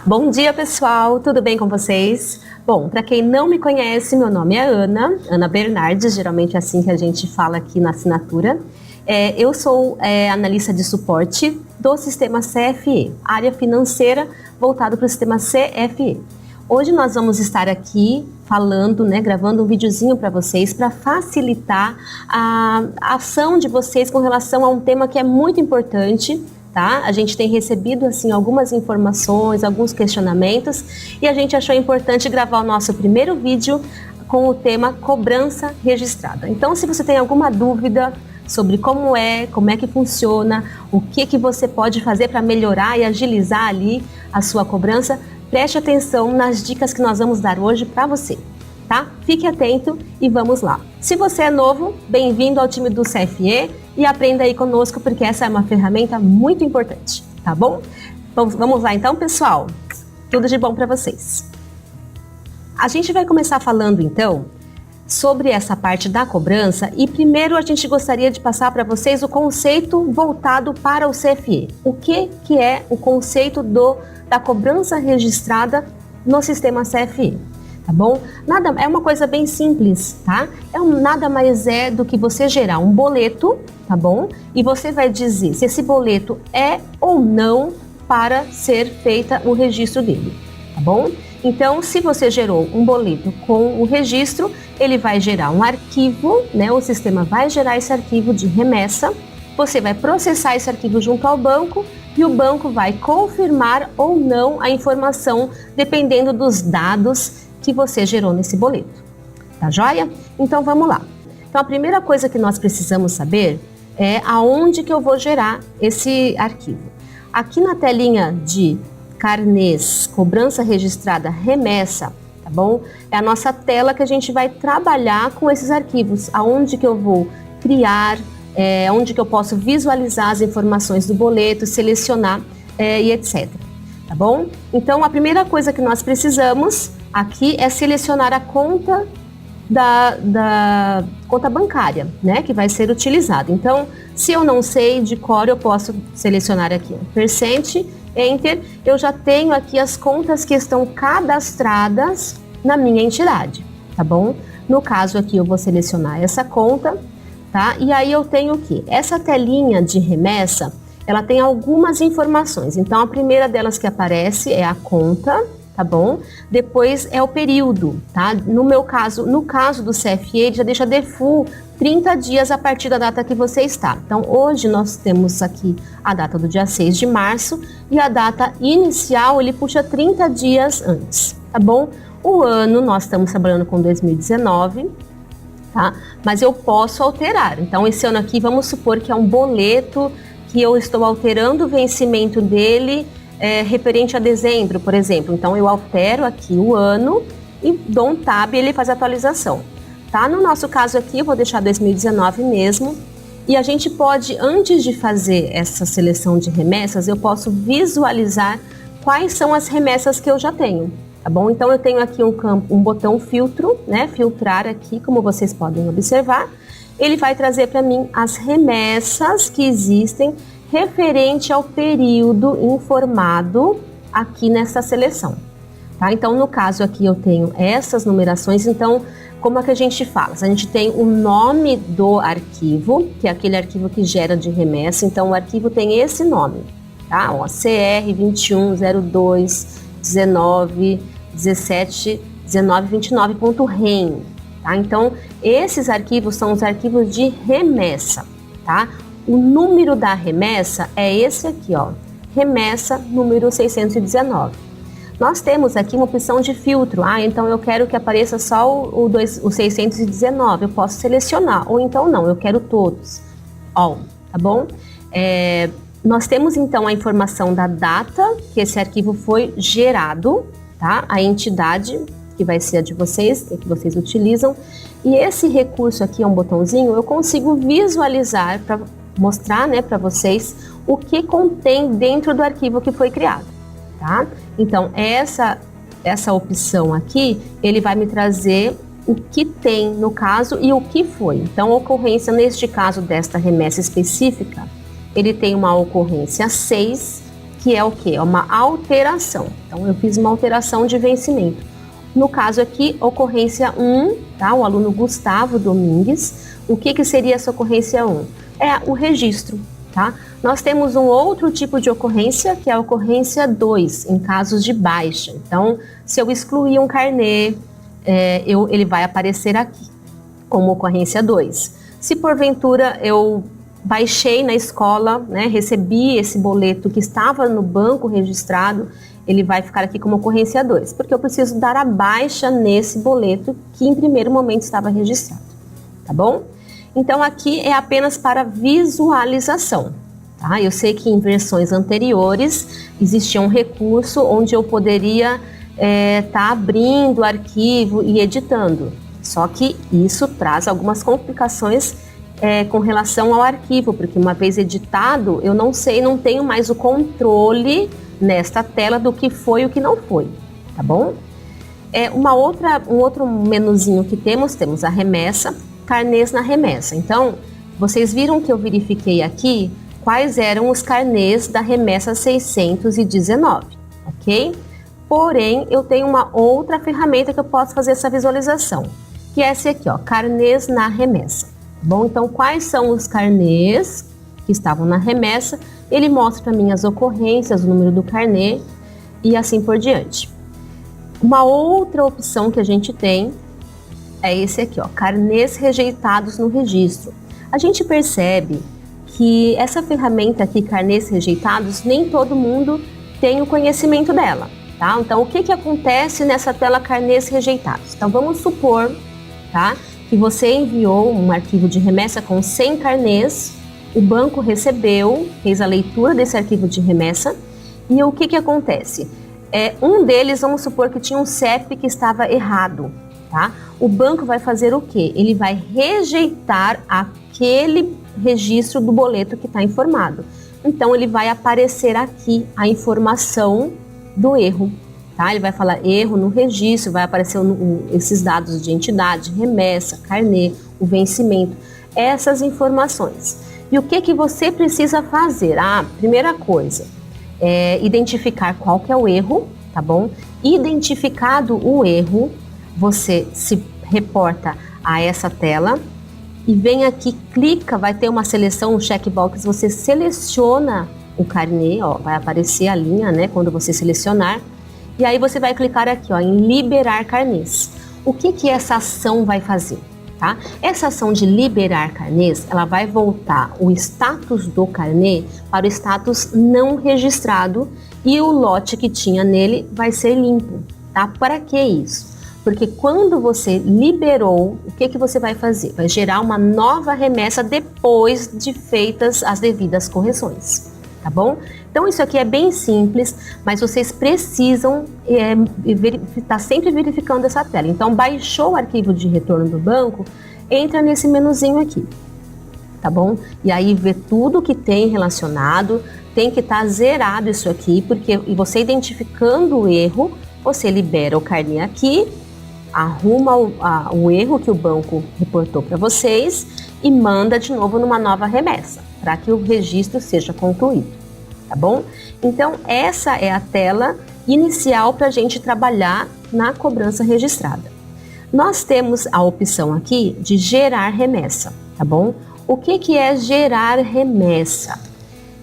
Bom dia, pessoal, tudo bem com vocês? Bom, para quem não me conhece, meu nome é Ana Bernardes, geralmente é assim que a gente fala aqui na assinatura. Eu sou analista de suporte do sistema CFE, área financeira voltado para o sistema CFE. Hoje nós vamos estar aqui falando, gravando um videozinho para vocês para facilitar a ação de vocês com relação a um tema que é muito importante. Tá? A gente tem recebido assim algumas informações, alguns questionamentos e a gente achou importante gravar o nosso primeiro vídeo com o tema cobrança registrada. Então, se você tem alguma dúvida sobre como é que funciona, o que você pode fazer para melhorar e agilizar ali a sua cobrança, preste atenção nas dicas que nós vamos dar hoje para você. Tá? Fique atento e vamos lá. Se você é novo, bem-vindo ao time do CFE e aprenda aí conosco, porque essa é uma ferramenta muito importante, tá bom? Vamos lá então, pessoal. Tudo de bom para vocês. A gente vai começar falando então sobre essa parte da cobrança e primeiro a gente gostaria de passar para vocês o conceito voltado para o CFE. O que é o conceito da cobrança registrada no sistema CFE? Tá bom? É uma coisa bem simples, tá? Nada mais é do que você gerar um boleto, tá bom? E você vai dizer se esse boleto é ou não para ser feita o registro dele, tá bom? Então, se você gerou um boleto com o registro, ele vai gerar um arquivo, O sistema vai gerar esse arquivo de remessa, você vai processar esse arquivo junto ao banco e o banco vai confirmar ou não a informação, dependendo dos dados que você gerou nesse boleto, tá joia? Então vamos lá. Então a primeira coisa que nós precisamos saber é aonde que eu vou gerar esse arquivo. Aqui na telinha de carnês, cobrança registrada, remessa, tá bom? É a nossa tela que a gente vai trabalhar com esses arquivos, aonde que eu vou criar, onde que eu posso visualizar as informações do boleto, selecionar e etc. Tá bom? Então a primeira coisa que nós precisamos aqui é selecionar a conta da conta bancária, que vai ser utilizada. Então, se eu não sei de cor, eu posso selecionar aqui, percent, enter, eu já tenho aqui as contas que estão cadastradas na minha entidade, tá bom? No caso aqui, eu vou selecionar essa conta, tá? E aí eu tenho o quê? Essa telinha de remessa, ela tem algumas informações. Então, a primeira delas que aparece é a conta, tá bom? Depois é o período, tá? No caso do CFE, ele já deixa default 30 dias a partir da data que você está. Então, hoje nós temos aqui a data do dia 6 de março e a data inicial, ele puxa 30 dias antes, tá bom? O ano, nós estamos trabalhando com 2019, tá? Mas eu posso alterar. Então, esse ano aqui, vamos supor que é um boleto que eu estou alterando o vencimento dele referente a dezembro, por exemplo. Então, eu altero aqui o ano e dou um tab e ele faz a atualização. Tá? No nosso caso aqui, eu vou deixar 2019 mesmo. E a gente pode, antes de fazer essa seleção de remessas, eu posso visualizar quais são as remessas que eu já tenho. Tá bom? Então, eu tenho aqui um botão filtro, filtrar aqui, como vocês podem observar. Ele vai trazer para mim as remessas que existem referente ao período informado aqui nessa seleção. Tá? Então, no caso aqui, eu tenho essas numerações. Então, como é que a gente fala? A gente tem o nome do arquivo, que é aquele arquivo que gera de remessa. Então, o arquivo tem esse nome, tá? CR 2102 19 17 1929.rem. Tá? Então, esses arquivos são os arquivos de remessa, tá? O número da remessa é esse aqui, ó, remessa número 619. Nós temos aqui uma opção de filtro, então eu quero que apareça só o 619, eu posso selecionar, ou então não, eu quero todos, all, tá bom? Nós temos então a informação da data que esse arquivo foi gerado, tá? A entidade, que vai ser a de vocês, que vocês utilizam, e esse recurso aqui é um botãozinho, eu consigo visualizar para mostrar, para vocês o que contém dentro do arquivo que foi criado, tá? Então, essa opção aqui, ele vai me trazer o que tem no caso e o que foi. Então, a ocorrência, neste caso desta remessa específica, ele tem uma ocorrência 6 que é o quê? É uma alteração. Então, eu fiz uma alteração de vencimento. No caso aqui, ocorrência 1, tá? O aluno Gustavo Domingues. O que seria essa ocorrência 1? É o registro, tá? Nós temos um outro tipo de ocorrência, que é a ocorrência 2, em casos de baixa. Então, se eu excluir um carnê, ele vai aparecer aqui, como ocorrência 2. Se porventura eu baixei na escola, né, recebi esse boleto que estava no banco registrado, ele vai ficar aqui como ocorrência 2, porque eu preciso dar a baixa nesse boleto que em primeiro momento estava registrado, tá bom? Então aqui é apenas para visualização, tá? Eu sei que em versões anteriores existia um recurso onde eu poderia tá abrindo o arquivo e editando, só que isso traz algumas complicações com relação ao arquivo, porque uma vez editado, eu não tenho mais o controle nesta tela do que foi e o que não foi, tá bom? Um outro menuzinho que temos a remessa, carnês na remessa. Então, vocês viram que eu verifiquei aqui quais eram os carnês da remessa 619, ok? Porém, eu tenho uma outra ferramenta que eu posso fazer essa visualização, que é esse aqui, ó, carnês na remessa. Bom, então quais são os carnês que estavam na remessa? Ele mostra para mim as ocorrências, o número do carnê e assim por diante. Uma outra opção que a gente tem é esse aqui, ó, carnês rejeitados no registro. A gente percebe que essa ferramenta aqui, carnês rejeitados, nem todo mundo tem o conhecimento dela, tá? Então, o que acontece nessa tela carnês rejeitados? Então, vamos supor, tá, que você enviou um arquivo de remessa com 100 carnês, o banco recebeu, fez a leitura desse arquivo de remessa, e o que acontece? Um deles, vamos supor que tinha um CEP que estava errado, tá? O banco vai fazer o quê? Ele vai rejeitar aquele registro do boleto que está informado. Então, ele vai aparecer aqui a informação do erro. Tá? Ele vai falar erro no registro, vai aparecer esses dados de entidade, remessa, carnê, o vencimento, essas informações. E o que você precisa fazer? Primeira coisa, identificar qual que é o erro, tá bom? Identificado o erro, você se reporta a essa tela e vem aqui, clica, vai ter uma seleção, um checkbox, você seleciona o carnê, ó, vai aparecer a linha, né, quando você selecionar. E aí você vai clicar aqui, ó, em liberar carnês. O que essa ação vai fazer? Tá? Essa ação de liberar carnês, ela vai voltar o status do carnê para o status não registrado e o lote que tinha nele vai ser limpo. Tá? Para que isso? Porque quando você liberou, o que você vai fazer? Vai gerar uma nova remessa depois de feitas as devidas correções. Tá bom? Então isso aqui é bem simples, mas vocês precisam estar sempre verificando essa tela. Então baixou o arquivo de retorno do banco, entra nesse menuzinho aqui, tá bom? E aí vê tudo que tem relacionado, tem que estar zerado isso aqui, porque e você identificando o erro, você libera o carnê aqui, arruma o erro que o banco reportou para vocês e manda de novo numa nova remessa, para que o registro seja concluído, tá bom? Então, essa é a tela inicial para a gente trabalhar na cobrança registrada. Nós temos a opção aqui de gerar remessa, tá bom? O que é gerar remessa?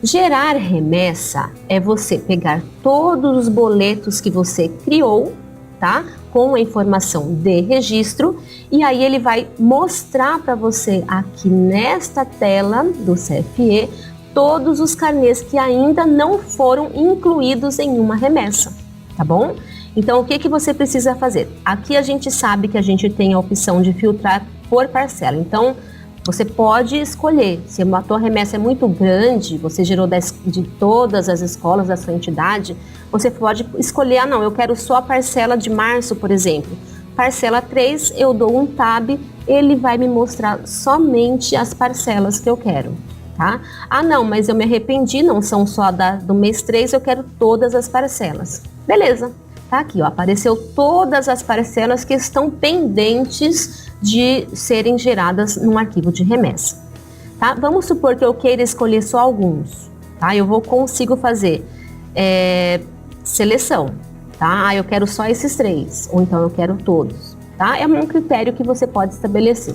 Gerar remessa é você pegar todos os boletos que você criou, tá? Com a informação de registro, e aí ele vai mostrar para você aqui nesta tela do CFE todos os carnês que ainda não foram incluídos em uma remessa, tá bom? Então, o que você precisa fazer? Aqui a gente sabe que a gente tem a opção de filtrar por parcela, então você pode escolher, se a tua remessa é muito grande, você gerou de todas as escolas da sua entidade, você pode escolher, não, eu quero só a parcela de março, por exemplo. Parcela 3, eu dou um tab, ele vai me mostrar somente as parcelas que eu quero, tá? Não, mas eu me arrependi, não são só do mês 3, eu quero todas as parcelas. Beleza, tá aqui, ó, apareceu todas as parcelas que estão pendentes de serem geradas num arquivo de remessa, tá? Vamos supor que eu queira escolher só alguns, tá? Eu consigo fazer seleção, tá? Eu quero só esses 3, ou então eu quero todos, tá? É um critério que você pode estabelecer.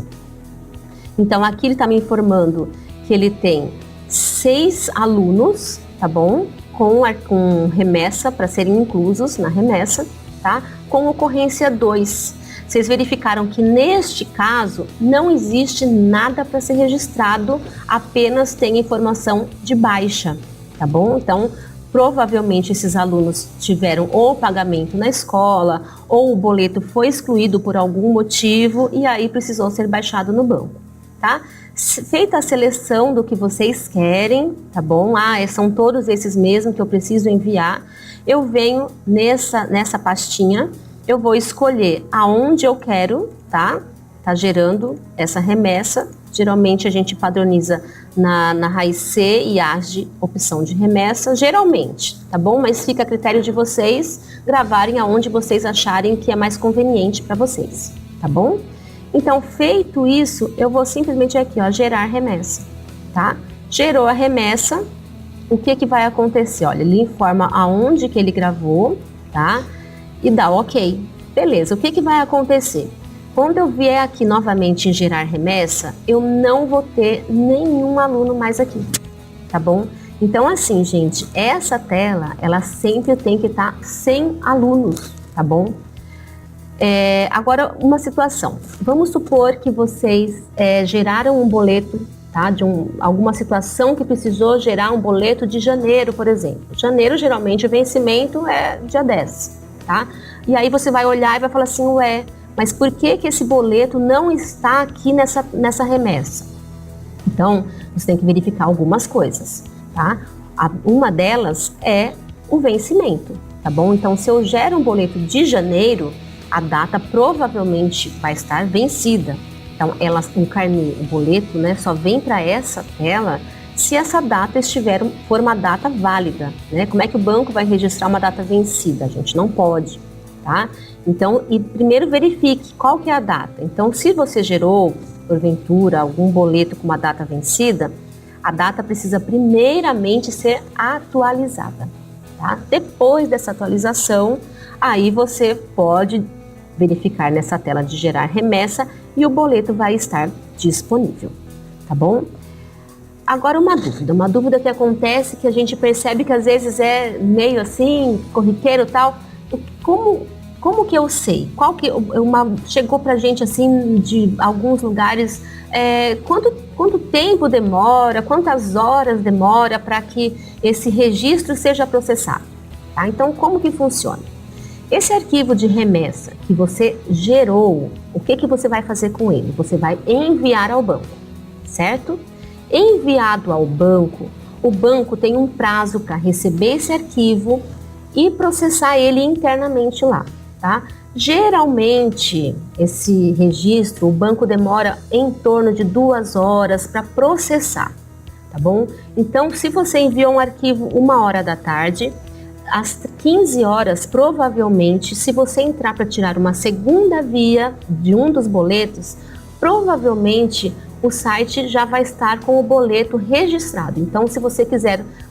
Então aqui ele está me informando que ele tem 6 alunos, tá bom? Com remessa, para serem inclusos na remessa, tá? Com ocorrência 2. Vocês verificaram que neste caso não existe nada para ser registrado, apenas tem informação de baixa, tá bom? Então, provavelmente esses alunos tiveram ou pagamento na escola, ou o boleto foi excluído por algum motivo e aí precisou ser baixado no banco, tá? Feita a seleção do que vocês querem, tá bom? São todos esses mesmos que eu preciso enviar. Eu venho nessa pastinha, eu vou escolher aonde eu quero, tá? Tá gerando essa remessa. Geralmente a gente padroniza na raiz C e ASD, opção de remessa, geralmente, tá bom? Mas fica a critério de vocês gravarem aonde vocês acharem que é mais conveniente para vocês, tá bom? Então, feito isso, eu vou simplesmente aqui, ó, gerar remessa, tá? Gerou a remessa, o que vai acontecer? Olha, ele informa aonde que ele gravou, tá? E dá ok. Beleza, o que vai acontecer? Quando eu vier aqui novamente em gerar remessa, eu não vou ter nenhum aluno mais aqui, tá bom? Então, assim, gente, essa tela, ela sempre tem que estar sem alunos, tá bom? Agora, uma situação. Vamos supor que vocês geraram um boleto, tá? Alguma situação que precisou gerar um boleto de janeiro, por exemplo. Janeiro, geralmente, o vencimento é dia 10, tá? E aí você vai olhar e vai falar assim, ué, mas por que esse boleto não está aqui nessa remessa? Então, você tem que verificar algumas coisas, tá? Uma delas é o vencimento, tá bom? Então, se eu gero um boleto de janeiro, a data provavelmente vai estar vencida. Então, o carnê, o boleto, né, só vem para essa tela se essa data for uma data válida, né? Como é que o banco vai registrar uma data vencida? A gente não pode, tá? Então, primeiro verifique qual que é a data. Então, se você gerou, porventura, algum boleto com uma data vencida, a data precisa primeiramente ser atualizada, tá? Depois dessa atualização, aí você pode verificar nessa tela de gerar remessa e o boleto vai estar disponível, tá bom? Agora uma dúvida que acontece, que a gente percebe que às vezes é meio assim, corriqueiro e tal, como que eu sei? Chegou pra gente assim de alguns lugares, quanto tempo demora, quantas horas demora para que esse registro seja processado, tá? Então como que funciona? Esse arquivo de remessa que você gerou, o que você vai fazer com ele? Você vai enviar ao banco, certo? Enviado ao banco, o banco tem um prazo para receber esse arquivo e processar ele internamente lá, tá? Geralmente, esse registro, o banco demora em torno de 2 horas para processar, tá bom? Então, se você enviou um arquivo 1h da tarde, às 15 horas, provavelmente, se você entrar para tirar uma segunda via de um dos boletos, provavelmente o site já vai estar com o boleto registrado. Então, se você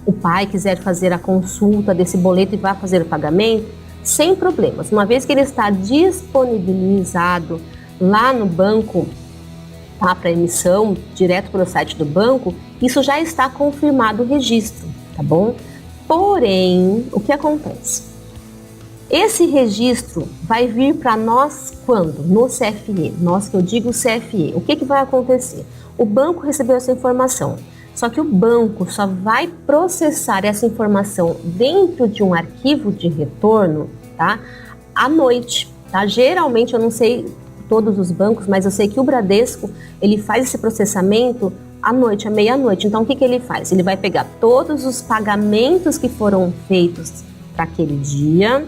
o pai quiser fazer a consulta desse boleto e vai fazer o pagamento, sem problemas. Uma vez que ele está disponibilizado lá no banco, tá, para emissão, direto pelo site do banco, isso já está confirmado o registro, tá bom? Porém, o que acontece? Esse registro vai vir para nós quando? No CFE. Nós que eu digo CFE. O que vai acontecer? O banco recebeu essa informação, só que o banco só vai processar essa informação dentro de um arquivo de retorno, tá? À noite, tá? Geralmente, eu não sei todos os bancos, mas eu sei que o Bradesco, ele faz esse processamento à noite, à meia-noite. Então, o que ele faz? Ele vai pegar todos os pagamentos que foram feitos para aquele dia,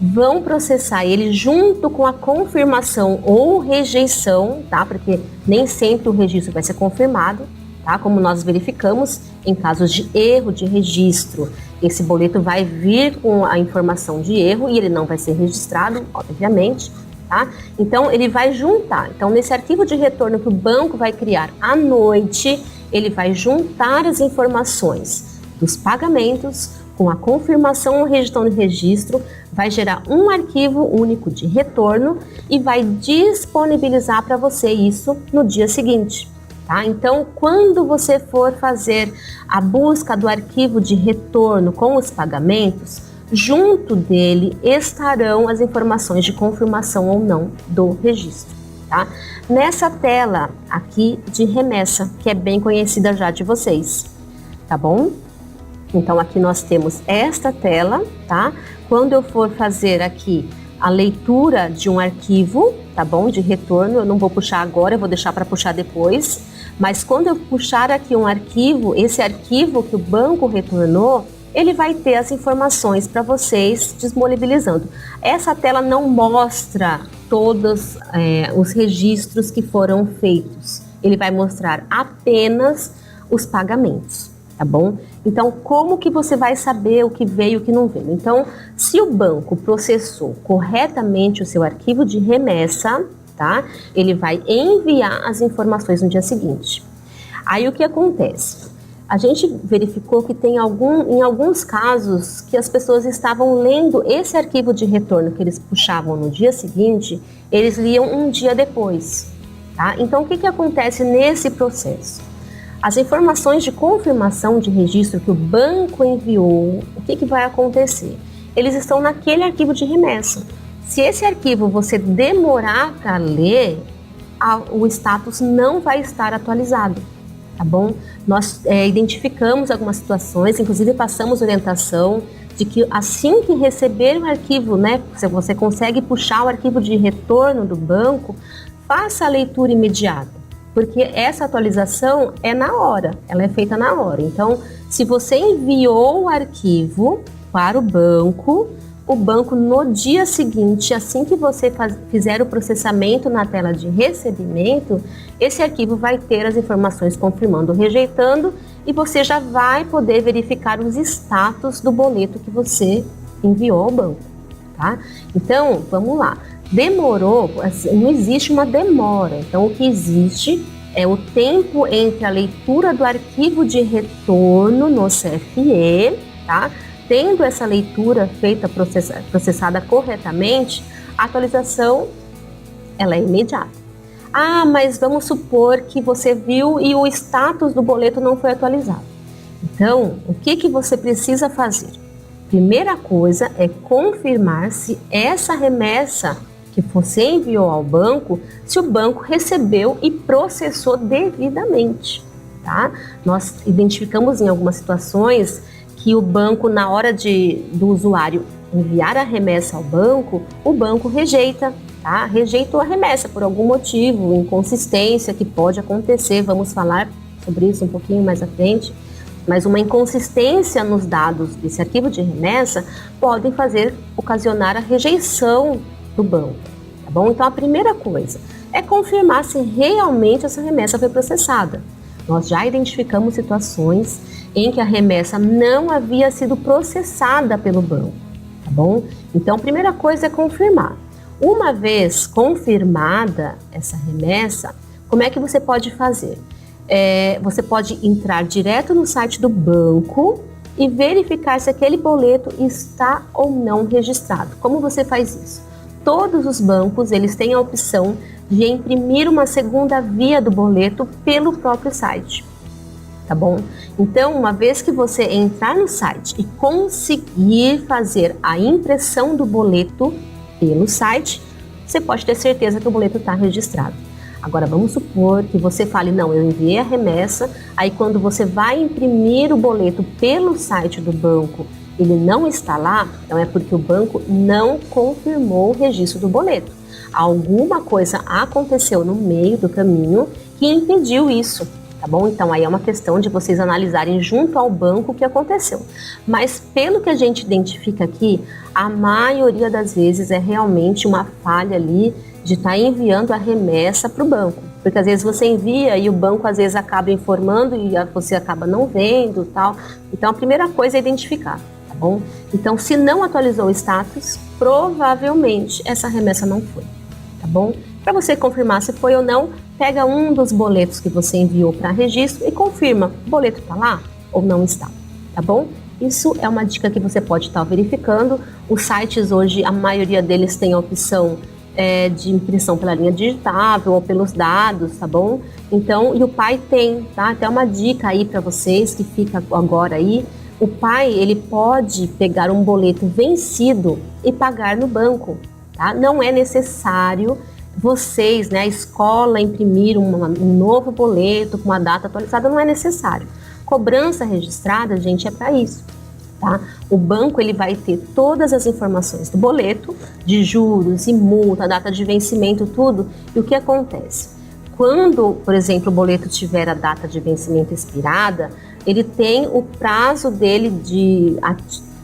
vão processar ele junto com a confirmação ou rejeição, tá? Porque nem sempre o registro vai ser confirmado, tá? Como nós verificamos, em casos de erro de registro, esse boleto vai vir com a informação de erro e ele não vai ser registrado, obviamente, tá? Então, ele vai juntar. Então, nesse arquivo de retorno que o banco vai criar à noite, ele vai juntar as informações dos pagamentos Com a confirmação ou região de registro, vai gerar um arquivo único de retorno e vai disponibilizar para você isso no dia seguinte. Tá? Então, quando você for fazer a busca do arquivo de retorno com os pagamentos, junto dele estarão as informações de confirmação ou não do registro. Tá? Nessa tela aqui de remessa, que é bem conhecida já de vocês, tá bom? Então aqui nós temos esta tela, tá? Quando eu for fazer aqui a leitura de um arquivo, tá bom? De retorno, eu não vou puxar agora, eu vou deixar para puxar depois. Mas quando eu puxar aqui um arquivo, esse arquivo que o banco retornou, ele vai ter as informações para vocês disponibilizando. Essa tela não mostra todos os registros que foram feitos. Ele vai mostrar apenas os pagamentos, tá bom? Então, como que você vai saber o que veio e o que não veio? Então, se o banco processou corretamente o seu arquivo de remessa, tá? Ele vai enviar as informações no dia seguinte. Aí o que acontece? A gente verificou que tem em alguns casos que as pessoas estavam lendo esse arquivo de retorno que eles puxavam no dia seguinte, eles liam um dia depois, tá? Então, o que acontece nesse processo? As informações de confirmação de registro que o banco enviou, o que vai acontecer? Eles estão naquele arquivo de remessa. Se esse arquivo você demorar para ler, o status não vai estar atualizado, tá bom? Nós identificamos algumas situações, inclusive passamos orientação de que assim que receber o arquivo, né, se você consegue puxar o arquivo de retorno do banco, faça a leitura imediata, porque essa atualização é na hora, ela é feita na hora. Então, se você enviou o arquivo para o banco no dia seguinte, assim que você fizer o processamento na tela de recebimento, esse arquivo vai ter as informações confirmando ou rejeitando e você já vai poder verificar os status do boleto que você enviou ao banco, tá? Então, vamos lá. Demorou, não existe uma demora. Então, o que existe é o tempo entre a leitura do arquivo de retorno no CFE, tá? Tendo essa leitura feita, processada corretamente, a atualização ela é imediata. Ah, mas vamos supor que você viu e o status do boleto não foi atualizado. Então, o que você precisa fazer? Primeira coisa é confirmar se essa remessa que você enviou ao banco, se o banco recebeu e processou devidamente, tá? Nós identificamos em algumas situações que o banco, na hora do usuário enviar a remessa ao banco, o banco rejeita, tá? Rejeitou a remessa por algum motivo, inconsistência que pode acontecer, vamos falar sobre isso um pouquinho mais à frente, mas uma inconsistência nos dados desse arquivo de remessa podem ocasionar a rejeição do banco, tá bom? Então a primeira coisa é confirmar se realmente essa remessa foi processada. Nós já identificamos situações em que a remessa não havia sido processada pelo banco, tá bom? Então, a primeira coisa é confirmar. Uma vez confirmada essa remessa, como é que você pode fazer? Você pode entrar direto no site do banco e verificar se aquele boleto está ou não registrado. Como você faz isso? Todos os bancos, eles têm a opção de imprimir uma segunda via do boleto pelo próprio site, tá bom? Então, uma vez que você entrar no site e conseguir fazer a impressão do boleto pelo site, você pode ter certeza que o boleto está registrado. Agora, vamos supor que você fale, não, eu enviei a remessa, aí quando você vai imprimir o boleto pelo site do banco, ele não está lá, então é porque o banco não confirmou o registro do boleto. Alguma coisa aconteceu no meio do caminho que impediu isso, tá bom? Então aí é uma questão de vocês analisarem junto ao banco o que aconteceu. Mas pelo que a gente identifica aqui, a maioria das vezes é realmente uma falha ali de estar enviando a remessa para o banco. Porque às vezes você envia e o banco às vezes acaba informando e você acaba não vendo, tal. Então a primeira coisa é identificar, tá bom? Então se não atualizou o status, provavelmente essa remessa não foi, tá bom? Para você confirmar se foi ou não, pega um dos boletos que você enviou para registro e confirma, o boleto está lá ou não está, tá bom? Isso é uma dica que você pode estar verificando. Os sites hoje, a maioria deles tem a opção de impressão pela linha digitável ou pelos dados, tá bom? Então, e o pai tem, tá? Até uma dica aí para vocês que fica agora aí. O pai, ele pode pegar um boleto vencido e pagar no banco, tá? Não é necessário vocês, né, a escola, imprimir um novo boleto com uma data atualizada, não é necessário. Cobrança registrada, gente, é para isso. Tá? O banco ele vai ter todas as informações do boleto, de juros e multa, data de vencimento, tudo. E o que acontece? Quando, por exemplo, o boleto tiver a data de vencimento expirada, ele tem o prazo dele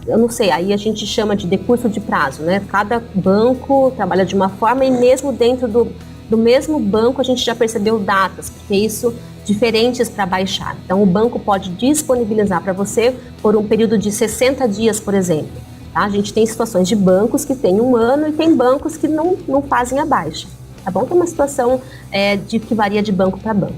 eu não sei, aí a gente chama de decurso de prazo, né? Cada banco trabalha de uma forma e mesmo dentro do mesmo banco a gente já percebeu datas, porque isso diferentes para baixar. Então, o banco pode disponibilizar para você por um período de 60 dias, por exemplo. Tá? A gente tem situações de bancos que têm 1 ano e tem bancos que não fazem a baixa. Tá bom? Tem uma situação que varia de banco para banco.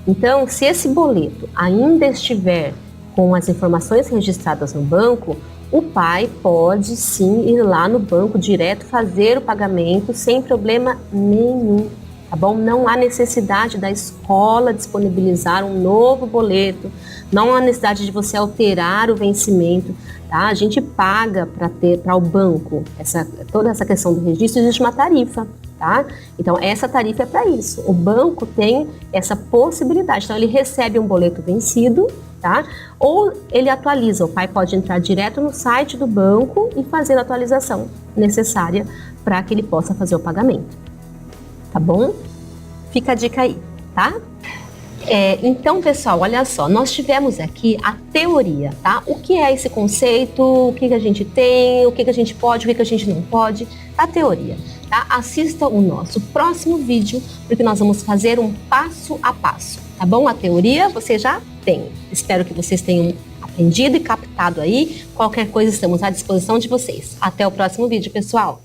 Então, se esse boleto ainda estiver com as informações registradas no banco, o pai pode sim ir lá no banco direto fazer o pagamento sem problema nenhum. Tá bom? Não há necessidade da escola disponibilizar um novo boleto, não há necessidade de você alterar o vencimento, tá? A gente paga para o banco toda essa questão do registro, existe uma tarifa, tá? Então essa tarifa é para isso. O banco tem essa possibilidade, então ele recebe um boleto vencido, tá? Ou ele atualiza, o pai pode entrar direto no site do banco e fazer a atualização necessária para que ele possa fazer o pagamento. Tá bom? Fica a dica aí, tá? Então, pessoal, olha só, nós tivemos aqui a teoria, tá? O que é esse conceito, o que a gente tem, o que a gente pode, o que a gente não pode, a teoria, tá? Assista o nosso próximo vídeo, porque nós vamos fazer um passo a passo, tá bom? A teoria você já tem. Espero que vocês tenham aprendido e captado aí. Qualquer coisa, estamos à disposição de vocês. Até o próximo vídeo, pessoal!